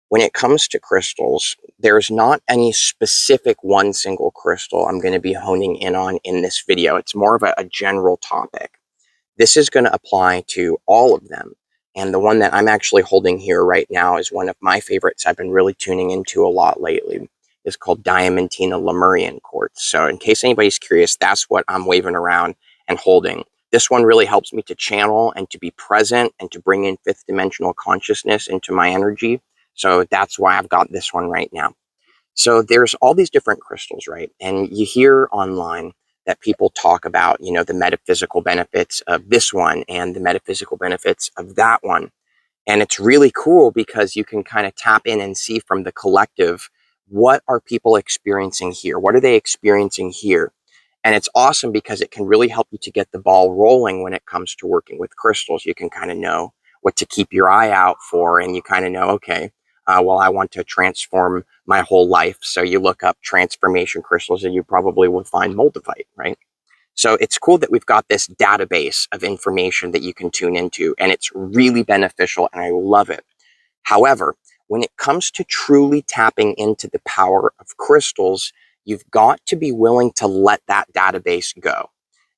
When it comes to crystals, there's not any specific one single crystal I'm going to be honing in on in this video. It's more of a general topic. This is going to apply to all of them. And the one that I'm actually holding here right now is one of my favorites I've been really tuning into a lot lately. It's called Diamantina Lemurian Quartz. So in case anybody's curious, that's what I'm waving around and holding. This one really helps me to channel and to be present and to bring in fifth dimensional consciousness into my energy. So that's why I've got this one right now. So there's all these different crystals, right? And you hear online that people talk about, the metaphysical benefits of this one and the metaphysical benefits of that one. And it's really cool because you can kind of tap in and see from the collective, what are people experiencing here? What are they experiencing here? And it's awesome because it can really help you to get the ball rolling when it comes to working with crystals. You can kind of know what to keep your eye out for, and you kind of know, okay, well, I want to transform my whole life. So you look up transformation crystals and you probably will find moldavite, right? So it's cool that we've got this database of information that you can tune into, and it's really beneficial, and I love it. However, when it comes to truly tapping into the power of crystals, you've got to be willing to let that database go.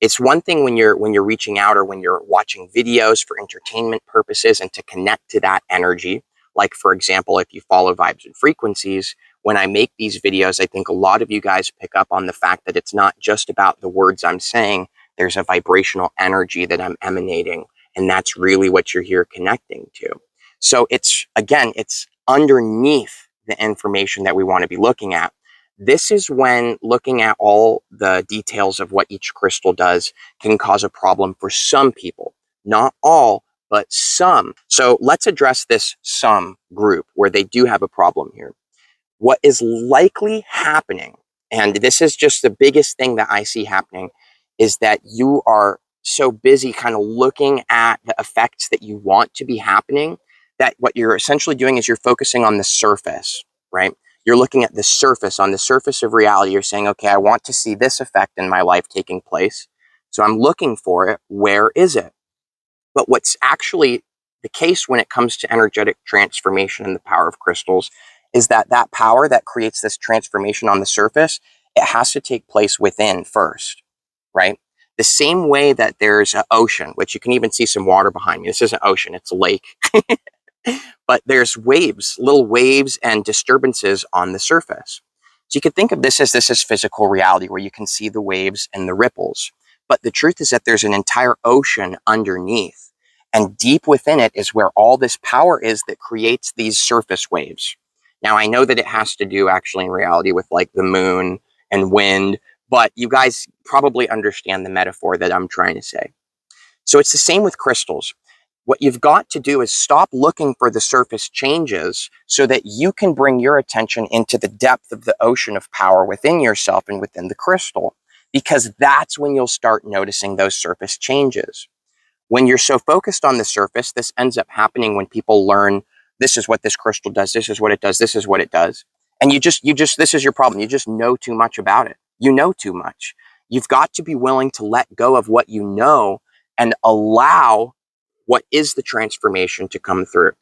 It's one thing when you're reaching out or when you're watching videos for entertainment purposes and to connect to that energy. Like, for example, if you follow Vibes and Frequencies, when I make these videos, I think a lot of you guys pick up on the fact that it's not just about the words I'm saying. There's a vibrational energy that I'm emanating, and that's really what you're here connecting to. So it's underneath the information that we want to be looking at. This is when looking at all the details of what each crystal does can cause a problem for some people. Not all, but some. So let's address this some group where they do have a problem here. What is likely happening, and this is just the biggest thing that I see happening, is that you are so busy kind of looking at the effects that you want to be happening that what you're essentially doing is you're focusing on the surface, right? You're looking at the surface, on the surface of reality. You're saying, okay, I want to see this effect in my life taking place. So I'm looking for it. Where is it? But what's actually the case when it comes to energetic transformation and the power of crystals is that that power that creates this transformation on the surface, it has to take place within first, right? The same way that there's an ocean, which you can even see some water behind me. This isn't ocean, it's a lake. But there's waves, little waves and disturbances on the surface. So you could think of this is physical reality where you can see the waves and the ripples. But the truth is that there's an entire ocean underneath. And deep within it is where all this power is that creates these surface waves. Now, I know that it has to do actually in reality with like the moon and wind, but you guys probably understand the metaphor that I'm trying to say. So it's the same with crystals. What you've got to do is stop looking for the surface changes so that you can bring your attention into the depth of the ocean of power within yourself and within the crystal, because that's when you'll start noticing those surface changes. When you're so focused on the surface, this ends up happening when people learn, this is what this crystal does, this is what it does, this is what it does. And this is your problem. You just know too much about it. You know too much. You've got to be willing to let go of what you know and allow what is the transformation to come through.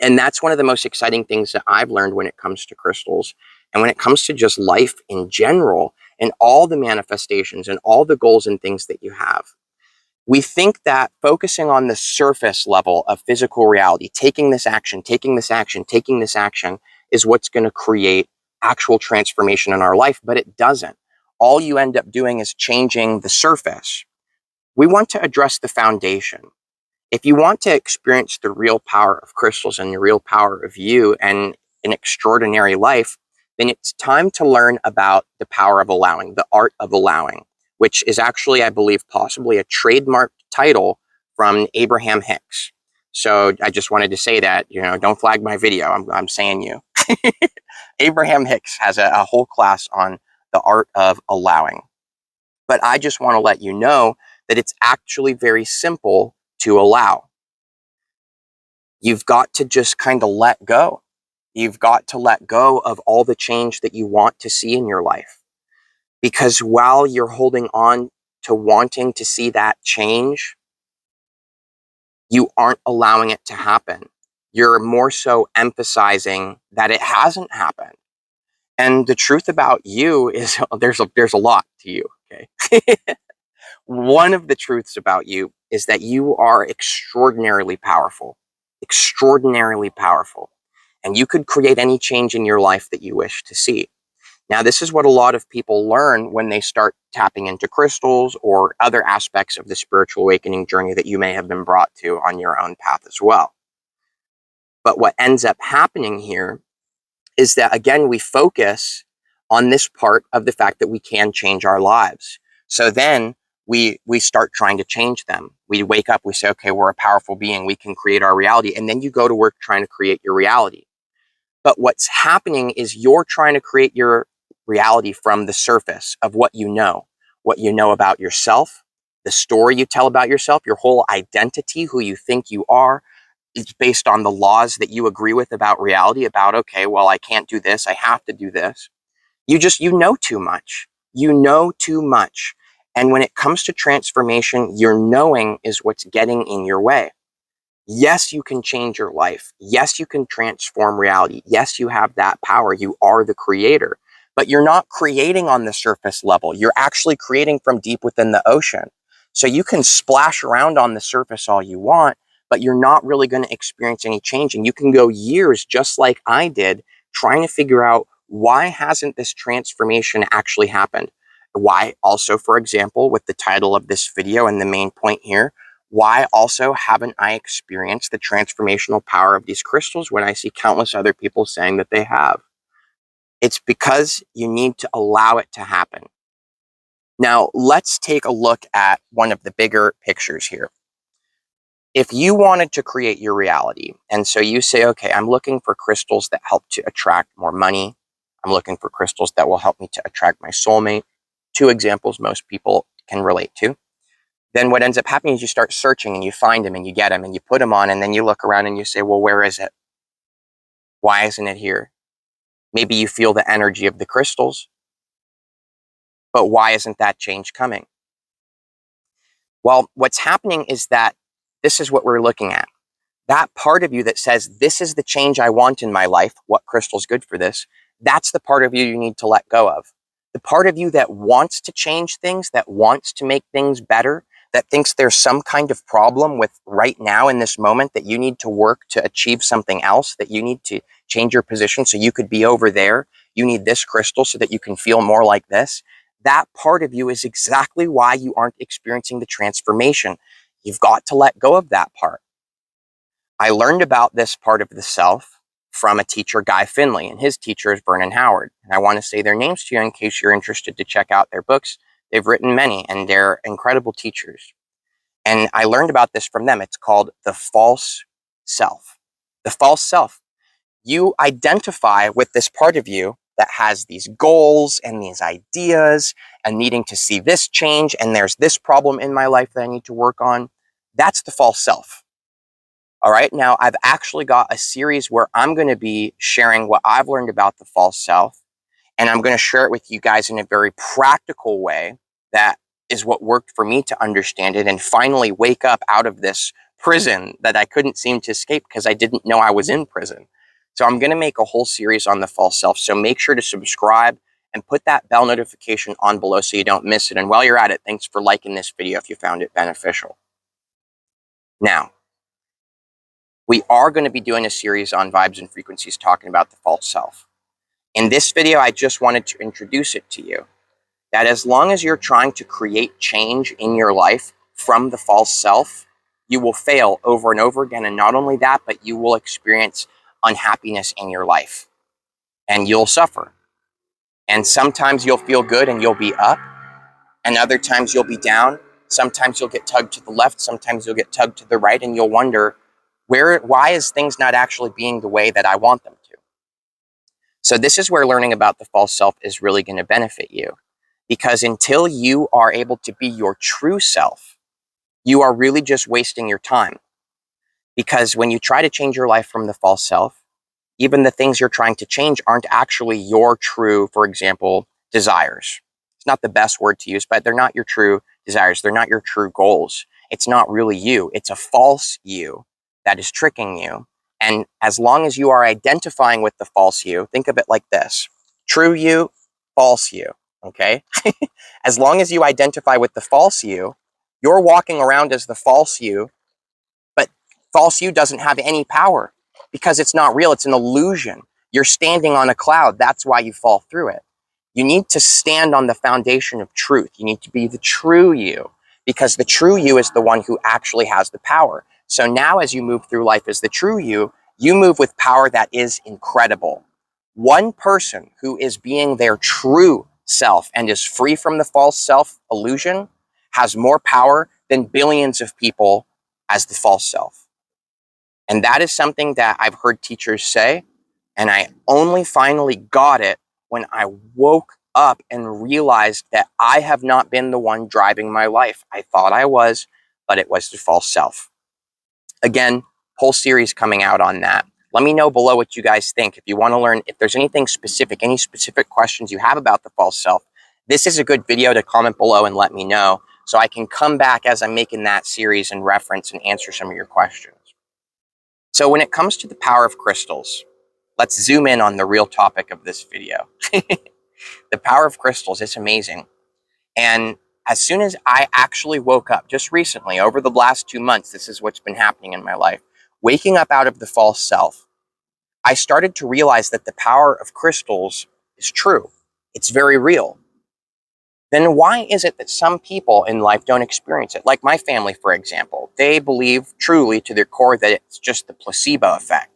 And that's one of the most exciting things that I've learned when it comes to crystals and when it comes to just life in general and all the manifestations and all the goals and things that you have. We think that focusing on the surface level of physical reality, taking this action, taking this action, taking this action is what's going to create actual transformation in our life, but it doesn't. All you end up doing is changing the surface. We want to address the foundation. If you want to experience the real power of crystals and the real power of you and an extraordinary life, then it's time to learn about the power of allowing, the art of allowing, which is actually, I believe, possibly a trademark title from Abraham Hicks. So I just wanted to say that, don't flag my video. I'm saying you. Abraham Hicks has a whole class on the art of allowing. But I just want to let you know that it's actually very simple to allow. You've got to just kind of let go. You've got to let go of all the change that you want to see in your life. Because while you're holding on to wanting to see that change, You aren't allowing it to happen. You're more so emphasizing that it hasn't happened. And the truth about you is there's a lot to you, okay? One of the truths about you is that you are extraordinarily powerful. Extraordinarily powerful. And you could create any change in your life that you wish to see. Now, this is what a lot of people learn when they start tapping into crystals or other aspects of the spiritual awakening journey that you may have been brought to on your own path as well. But what ends up happening here is that, again, we focus on this part of the fact that we can change our lives. So then we start trying to change them. We wake up, we say, okay, we're a powerful being, we can create our reality. And then you go to work trying to create your reality. But what's happening is you're trying to create your reality from the surface of what you know about yourself, the story you tell about yourself, your whole identity, who you think you are. It's based on the laws that you agree with about reality, about, okay, well, I can't do this, I have to do this. You know too much. You know too much. And when it comes to transformation, your knowing is what's getting in your way. Yes, you can change your life. Yes, you can transform reality. Yes, you have that power. You are the creator. But you're not creating on the surface level. You're actually creating from deep within the ocean. So you can splash around on the surface all you want, but you're not really going to experience any change. And you can go years, just like I did, trying to figure out, why hasn't this transformation actually happened? Why also, for example, with the title of this video and the main point here, why also haven't I experienced the transformational power of these crystals when I see countless other people saying that they have? It's because you need to allow it to happen. Now, let's take a look at one of the bigger pictures here. If you wanted to create your reality, and so you say, okay, I'm looking for crystals that help to attract more money. I'm looking for crystals that will help me to attract my soulmate. Two examples most people can relate to. Then what ends up happening is you start searching and you find them and you get them and you put them on, and then you look around and you say, well, where is it? Why isn't it here? Maybe you feel the energy of the crystals, but why isn't that change coming? Well, what's happening is that this is what we're looking at. That part of you that says, this is the change I want in my life, what crystal's good for this, that's the part of you need to let go of. The part of you that wants to change things, that wants to make things better, that thinks there's some kind of problem with right now in this moment, that you need to work to achieve something else, that you need to change your position so you could be over there. You need this crystal so that you can feel more like this. That part of you is exactly why you aren't experiencing the transformation. You've got to let go of that part. I learned about this part of the self from a teacher, Guy Finley, and his teacher is Vernon Howard. And I want to say their names to you in case you're interested to check out their books. They've written many, and they're incredible teachers. And I learned about this from them. It's called the false self. The false self. You identify with this part of you that has these goals and these ideas and needing to see this change, and there's this problem in my life that I need to work on. That's the false self. All right, now I've actually got a series where I'm going to be sharing what I've learned about the false self, and I'm going to share it with you guys in a very practical way that is what worked for me to understand it and finally wake up out of this prison that I couldn't seem to escape because I didn't know I was in prison. So I'm going to make a whole series on the false self, so make sure to subscribe and put that bell notification on below so you don't miss it. And while you're at it, thanks for liking this video if you found it beneficial. Now, we are going to be doing a series on vibes and frequencies talking about the false self. In this video, I just wanted to introduce it to you, that as long as you're trying to create change in your life from the false self, you will fail over and over again. And not only that, but you will experience unhappiness in your life and you'll suffer. And sometimes you'll feel good and you'll be up, and other times you'll be down. Sometimes you'll get tugged to the left, sometimes you'll get tugged to the right, and you'll wonder, why is things not actually being the way that I want them to? So this is where learning about the false self is really going to benefit you. Because until you are able to be your true self, you are really just wasting your time. Because when you try to change your life from the false self, even the things you're trying to change aren't actually your true, for example, desires. It's not the best word to use, but they're not your true desires. They're not your true goals. it's not really you. It's a false you that is tricking you. And as long as you are identifying with the false you, think of it like this: true you, false you, okay? As long as you identify with the false you, you're walking around as the false you, but false you doesn't have any power because it's not real. It's an illusion. You're standing on a cloud. That's why you fall through it. You need to stand on the foundation of truth. You need to be the true you, because the true you is the one who actually has the power. So now as you move through life as the true you move with power that is incredible. One person who is being their true self and is free from the false self illusion has more power than billions of people as the false self. And that is something that I've heard teachers say, and I only finally got it when I woke up and realized that I have not been the one driving my life. I thought I was, but it was the false self. Again, whole series coming out on that. Let me know below what you guys think. If you want to learn, if there's anything specific, any specific questions you have about the false self, this is a good video to comment below and let me know, so I can come back as I'm making that series and reference and answer some of your questions. So when it comes to the power of crystals, let's zoom in on the real topic of this video. The power of crystals is amazing. And as soon as I actually woke up, just recently, over the last 2 months, this is what's been happening in my life, waking up out of the false self, I started to realize that the power of crystals is true. It's very real. Then why is it that some people in life don't experience it? Like my family, for example, they believe truly to their core that it's just the placebo effect.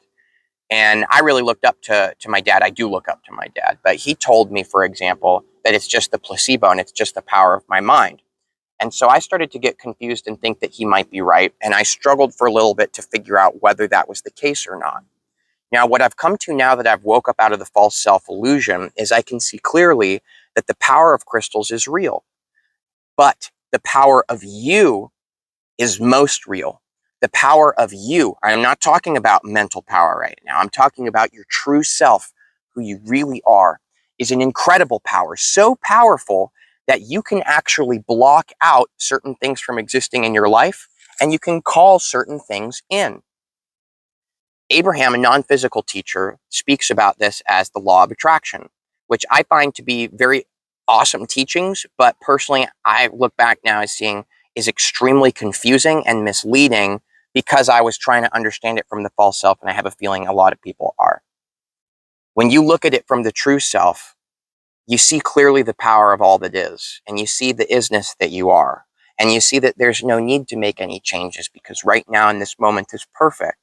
And I really looked up to my dad. I do look up to my dad, but he told me, for example, that it's just the placebo and it's just the power of my mind. And so I started to get confused and think that he might be right. And I struggled for a little bit to figure out whether that was the case or not. Now, what I've come to now that I've woke up out of the false self illusion is I can see clearly that the power of crystals is real, but the power of you is most real. The power of you. I'm not talking about mental power right now. I'm talking about your true self, who you really are, is an incredible power. So powerful that you can actually block out certain things from existing in your life, and you can call certain things in. Abraham, a non-physical teacher, speaks about this as the law of attraction, which I find to be very awesome teachings, but personally, I look back now as seeing is extremely confusing and misleading because I was trying to understand it from the false self, and I have a feeling a lot of people are. When you look at it from the true self, you see clearly the power of all that is, and you see the isness that you are, and you see that there's no need to make any changes because right now in this moment is perfect.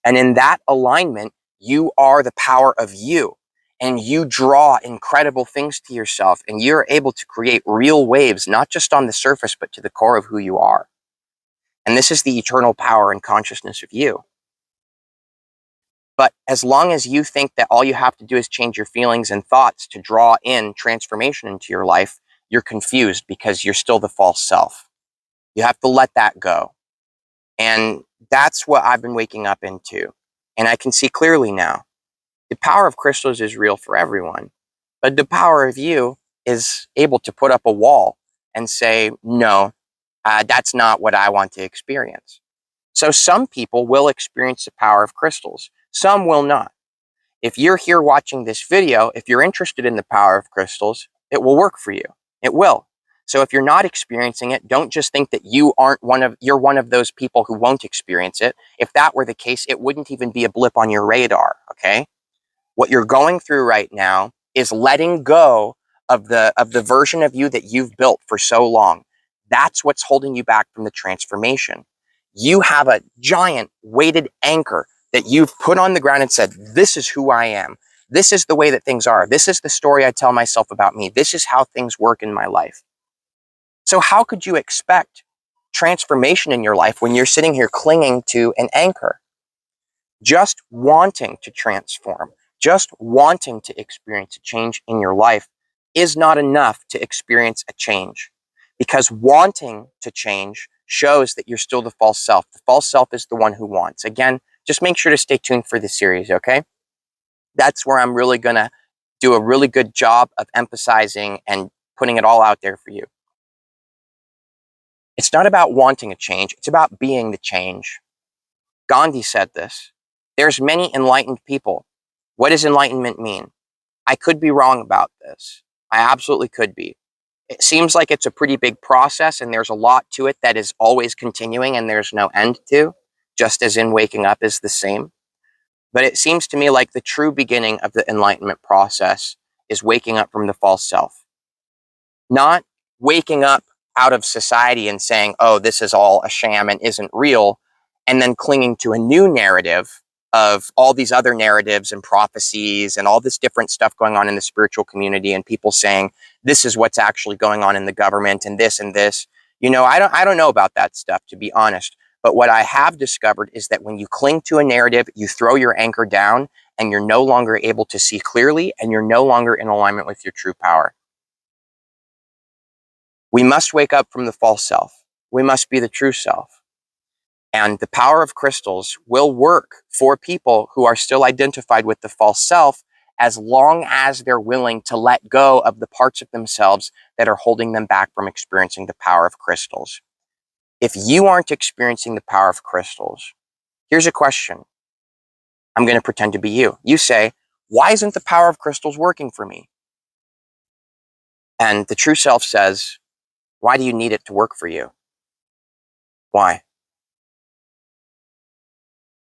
And in that alignment, you are the power of you, and you draw incredible things to yourself, and you're able to create real waves, not just on the surface, but to the core of who you are. And this is the eternal power and consciousness of you. But as long as you think that all you have to do is change your feelings and thoughts to draw in transformation into your life, you're confused because you're still the false self. You have to let that go. And that's what I've been waking up into. And I can see clearly now. The power of crystals is real for everyone. But the power of you is able to put up a wall and say, no, that's not what I want to experience. So some people will experience the power of crystals. Some will not. If you're here watching this video, if you're interested in the power of crystals, it will work for you. It will. So if you're not experiencing it, don't just think that you're one of those people who won't experience it. If that were the case, it wouldn't even be a blip on your radar, okay? What you're going through right now is letting go of the version of you that you've built for so long. That's what's holding you back from the transformation. You have a giant weighted anchor that you've put on the ground and said, this is who I am. This is the way that things are. This is the story I tell myself about me. This is how things work in my life. So how could you expect transformation in your life when you're sitting here clinging to an anchor? Just wanting to transform, just wanting to experience a change in your life is not enough to experience a change, because wanting to change shows that you're still the false self. The false self is the one who wants. Again, just make sure to stay tuned for this series, okay? That's where I'm really going to do a really good job of emphasizing and putting it all out there for you. It's not about wanting a change. It's about being the change. Gandhi said this. There's many enlightened people. What does enlightenment mean? I could be wrong about this. I absolutely could be. It seems like it's a pretty big process and there's a lot to it that is always continuing and there's no end to, just as in waking up is the same. But it seems to me like the true beginning of the enlightenment process is waking up from the false self. Not waking up out of society and saying, oh, this is all a sham and isn't real, and then clinging to a new narrative of all these other narratives and prophecies and all this different stuff going on in the spiritual community and people saying, this is what's actually going on in the government and this and this. You know, I don't know about that stuff, to be honest. But what I have discovered is that when you cling to a narrative, you throw your anchor down and you're no longer able to see clearly and you're no longer in alignment with your true power. We must wake up from the false self. We must be the true self. And the power of crystals will work for people who are still identified with the false self as long as they're willing to let go of the parts of themselves that are holding them back from experiencing the power of crystals. If you aren't experiencing the power of crystals, here's a question. I'm going to pretend to be you. You say, why isn't the power of crystals working for me? And the true self says, why do you need it to work for you? Why?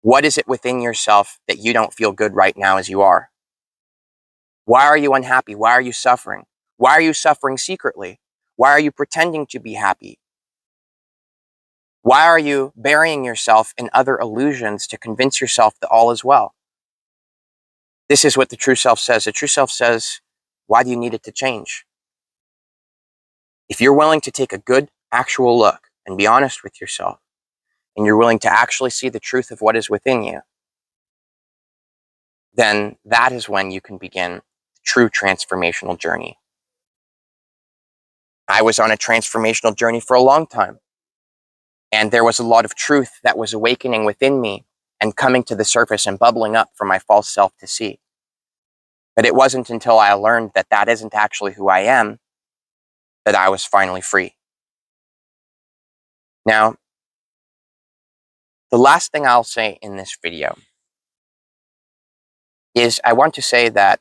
What is it within yourself that you don't feel good right now as you are? Why are you unhappy? Why are you suffering? Why are you suffering secretly? Why are you pretending to be happy? Why are you burying yourself in other illusions to convince yourself that all is well? This is what the true self says. The true self says, why do you need it to change? If you're willing to take a good, actual look and be honest with yourself, and you're willing to actually see the truth of what is within you, then that is when you can begin the true transformational journey. I was on a transformational journey for a long time, and there was a lot of truth that was awakening within me and coming to the surface and bubbling up for my false self to see. But it wasn't until I learned that that isn't actually who I am that I was finally free. Now, the last thing I'll say in this video is I want to say that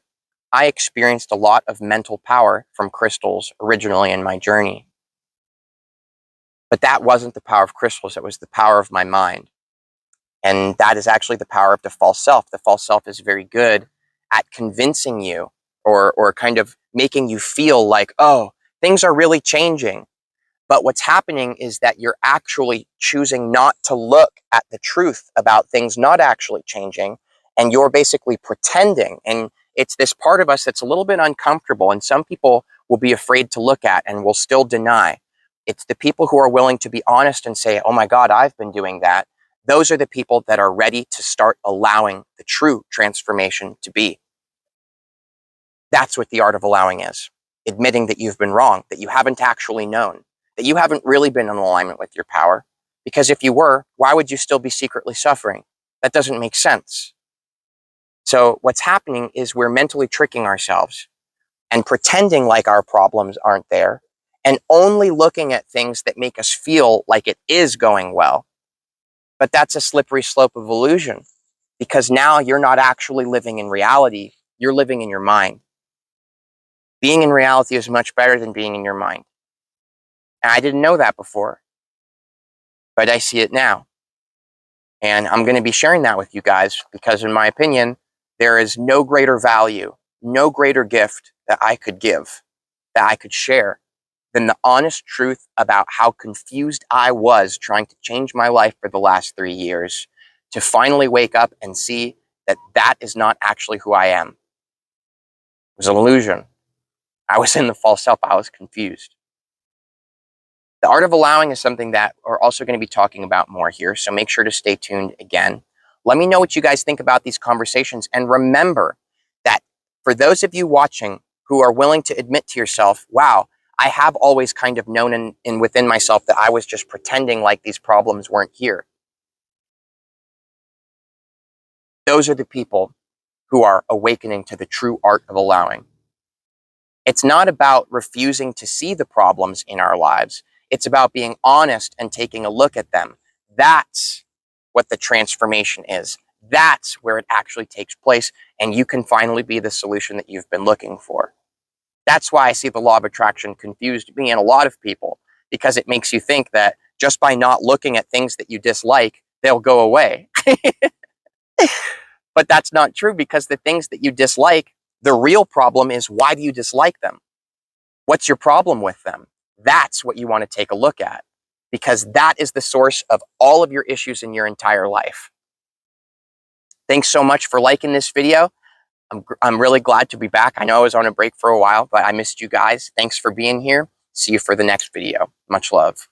I experienced a lot of mental power from crystals originally in my journey. But that wasn't the power of crystals, it was the power of my mind. And that is actually the power of the false self. The false self is very good at convincing you or kind of making you feel like, oh, things are really changing. But what's happening is that you're actually choosing not to look at the truth about things not actually changing, and you're basically pretending. And it's this part of us that's a little bit uncomfortable, and some people will be afraid to look at and will still deny. It's the people who are willing to be honest and say, oh my God, I've been doing that. Those are the people that are ready to start allowing the true transformation to be. That's what the art of allowing is. Admitting that you've been wrong, that you haven't actually known, that you haven't really been in alignment with your power. Because if you were, why would you still be secretly suffering? That doesn't make sense. So what's happening is we're mentally tricking ourselves and pretending like our problems aren't there and only looking at things that make us feel like it is going well. But that's a slippery slope of illusion, because now you're not actually living in reality, you're living in your mind. Being in reality is much better than being in your mind. And I didn't know that before, but I see it now. And I'm going to be sharing that with you guys because, in my opinion, there is no greater value, no greater gift that I could give, that I could share, than the honest truth about how confused I was trying to change my life for the last 3 years, to finally wake up and see that that is not actually who I am. It was an illusion. I was in the false self. I was confused. The art of allowing is something that we're also going to be talking about more here, so make sure to stay tuned again. Let me know what you guys think about these conversations, and remember that for those of you watching who are willing to admit to yourself, wow, I have always kind of known in within myself that I was just pretending like these problems weren't here. Those are the people who are awakening to the true art of allowing. It's not about refusing to see the problems in our lives. It's about being honest and taking a look at them. That's what the transformation is. That's where it actually takes place, and you can finally be the solution that you've been looking for. That's why I see the law of attraction confused me and a lot of people, because it makes you think that just by not looking at things that you dislike, they'll go away. But that's not true, because the things that you dislike, the real problem is, why do you dislike them? What's your problem with them? That's what you want to take a look at, because that is the source of all of your issues in your entire life. Thanks so much for liking this video. I'm really glad to be back. I know I was on a break for a while, but I missed you guys. Thanks for being here. See you for the next video. Much love.